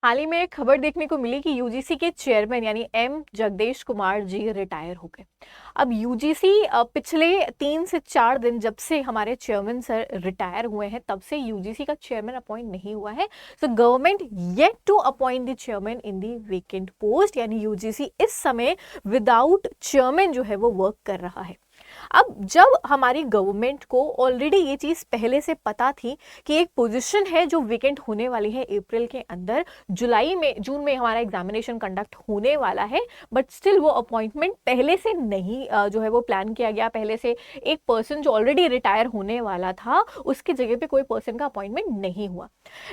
हाल ही में एक खबर देखने को मिली कि यूजीसी के चेयरमैन यानी एम जगदेश कुमार जी रिटायर हो गए। अब यूजीसी पिछले 3 से 4 दिन जब से हमारे चेयरमैन सर रिटायर हुए हैं तब से यूजीसी का चेयरमैन अपॉइंट नहीं हुआ है। So government yet to appoint the chairman in the vacant post, यानी यूजीसी इस समय विदाउट चेयरमैन जो है वो वर्क कर रहा है। अब जब हमारी गवर्नमेंट को ऑलरेडी ये चीज़ पहले से पता थी कि एक पोजीशन है जो वेकेंट होने वाली है अप्रैल के अंदर, जून में हमारा एग्जामिनेशन कंडक्ट होने वाला है, बट स्टिल वो अपॉइंटमेंट पहले से नहीं जो है वो प्लान किया गया। पहले से एक पर्सन जो ऑलरेडी रिटायर होने वाला था उसकी जगह पे कोई पर्सन का अपॉइंटमेंट नहीं हुआ।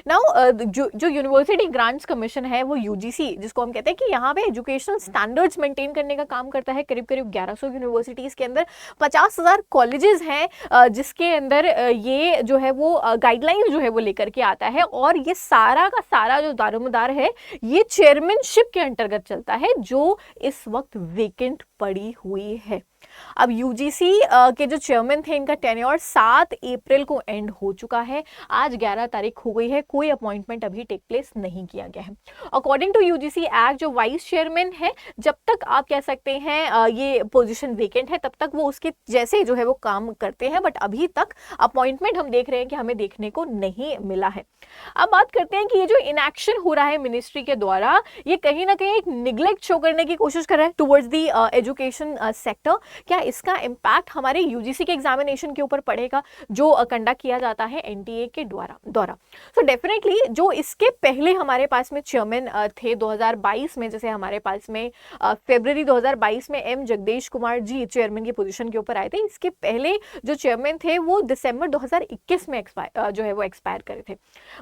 नाउ जो यूनिवर्सिटी ग्रांट्स कमीशन है वो यूजीसी, जिसको हम कहते हैं कि यहाँ पे एजुकेशनल स्टैंडर्ड्स मेंटेन करने का काम करता है। करीब करीब 1100 यूनिवर्सिटीज के अंदर 50,000 कॉलेजेस हैं जिसके अंदर ये जो है वो गाइडलाइंस जो है वो लेकर के आता है, और ये सारा का सारा जो दारोमदार है ये चेयरमैनशिप के अंतर्गत चलता है जो इस वक्त वेकेंट पड़ी हुई है। अब यूजीसी के जो चेयरमैन थे इनका टेन्योर 7 अप्रैल को एंड हो चुका है। आज 11 तारीख हो गई है, कोई अपॉइंटमेंट अभी टेक प्लेस नहीं किया गया है। अकॉर्डिंग टू यूजीसी एक्ट जो वाइस चेयरमैन है, जब तक आप कह सकते हैं ये पोजीशन वेकेंट है तब तक वो उसके जैसे जो है वो काम करते हैं, बट अभी तक अपॉइंटमेंट हम देख रहे हैं कि हमें देखने को नहीं मिला है। अब बात करते हैं कि ये जो इनएक्शन हो रहा है मिनिस्ट्री के द्वारा, ये कहीं ना कहीं एक निग्लेक्ट शो करने की कोशिश कर रहा है टुवर्ड्स द एजुकेशन सेक्टर। क्या इसका इम्पैक्ट हमारे यूजीसी के एग्जामिनेशन के ऊपर पड़ेगा जो कंडक्ट किया जाता है एनटीए के द्वारा? सो डेफिनेटली जो इसके पहले हमारे पास में चेयरमैन थे 2022 में, जैसे हमारे पास में फरवरी 2022 में एम जगदेश कुमार जी चेयरमैन की पोजीशन के ऊपर आए थे। इसके पहले जो चेयरमैन थे वो दिसंबर 2021 में जो है वो एक्सपायर करे थे,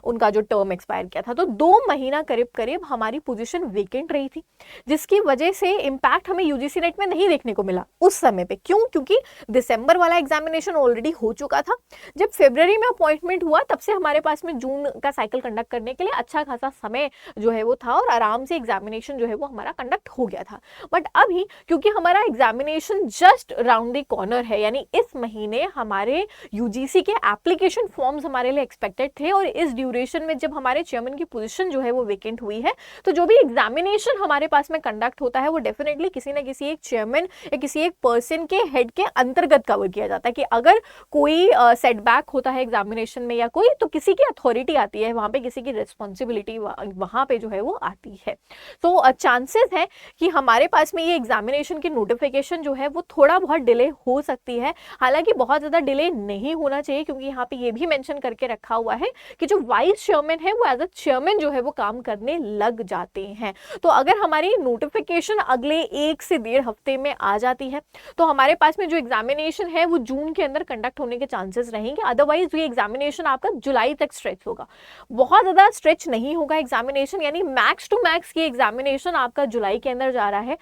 उनका जो टर्म एक्सपायर किया था। तो 2 महीना करीब करीब हमारी पोजीशन वेकेंट रही थी, जिसकी वजह से इम्पैक्ट हमें यूजीसी नेट में नहीं देखने को मिला उस समय पे। क्यों? क्योंकि दिसंबर वाला एग्जामिनेशन ऑलरेडी हो चुका था। जब फरवरी में अपॉइंटमेंट हुआ तब से हमारे पास में जून का साइकिल कंडक्ट करने के लिए अच्छा खासा समय जो है वो था और आराम से एग्जामिनेशन जो है वो हमारा कंडक्ट हो गया था। बट अभी क्योंकि हमारा examination just round the corner है, यानी इस महीने हमारे यूजीसी के एप्लीकेशन फॉर्म्स हमारे लिए एक्सपेक्टेड थे, और इस ड्यूरेशन में जब हमारे चेयरमैन की पोजीशन जो है वो वेकेंट हुई है, तो जो भी एग्जामिनेशन हमारे पास में कंडक्ट होता है वो डेफिनेटली किसी ना किसी एक चेयरमैन या किसी एक पर्सन के हेड के अंतर्गत कवर किया जाता है कि अगर कोई सेटबैक होता है एग्जामिनेशन में या कोई, तो किसी की अथॉरिटी आती है वहां पे, किसी की रिस्पॉन्सिबिलिटी वहां पे जो है वो आती है। तो चांसेस है कि हमारे पास में ये एग्जामिनेशन की नोटिफिकेशन जो है वो थोड़ा बहुत डिले हो सकती है। हालांकि बहुत ज्यादा डिले नहीं होना चाहिए, क्योंकि यहाँ पे ये भी मेंशन करके रखा हुआ है कि जो वाइस चेयरमैन है वो एज अ चेयरमैन जो है वो काम करने लग जाते हैं। तो अगर हमारी नोटिफिकेशन अगले 1 से 1.5 हफ्ते में आ जाती है तो हमारे पास में जो एग्जामिनेशन है वो जून के अंदर कंडक्ट होने के चांसेस रहेंगे। अदरवाइज ये एग्जामिनेशन आपका जुलाई तक स्ट्रेच होगा, बहुत ज्यादा स्ट्रेच नहीं होगा एग्जामिनेशन, यानी मैक्स टू मैक्स ये एग्जामिनेशन आपका जुलाई के अंदर जा रहा है।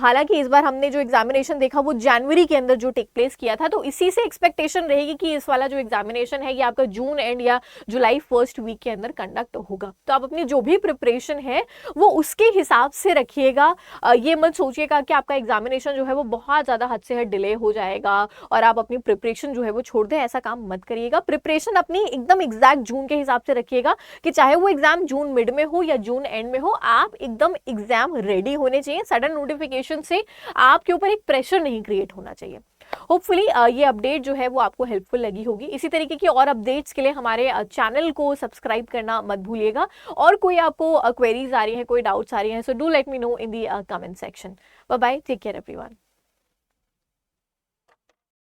हालांकि इस बार हमने जो एग्जामिनेशन देखा वो जनवरी के अंदर जो टेक प्लेस किया था, तो इसी से एक्सपेक्टेशन रहेगी कि इस वाला जो एग्जामिनेशन है ये आपका जून एंड या जुलाई फर्स्ट वीक के अंदर कंडक्ट होगा। तो आप अपनी जो भी प्रिपरेशन है वो उसके हिसाब से रखिएगा। ये मत सोचिएगा कि आपका एग्जामिनेशन जो है वो बहुत ज्यादा हद से हद डिले हो जाएगा और आप अपनी प्रिपरेशन जो है वो छोड़ दें, ऐसा काम मत करिएगा। प्रिपरेशन अपनी एकदम एग्जैक्ट जून के हिसाब से रखिएगा कि चाहे वो एग्जाम जून मिड में हो या जून एंड में हो, आप एकदम एग्जाम रेडी होने चाहिए। सडन नोटिफिकेशन से आपके ऊपर एक प्रेशर नहीं क्रिएट होना चाहिए। होपफुली ये अपडेट जो है वो आपको हेल्पफुल लगी होगी। इसी तरीके की और अपडेट्स के लिए हमारे चैनल को सब्सक्राइब करना मत भूलिएगा। और कोई आपको क्वेरीज आ रही है, कोई डाउट्स आ रही हैं, so do let me know in the comment section. Bye bye, take care everyone.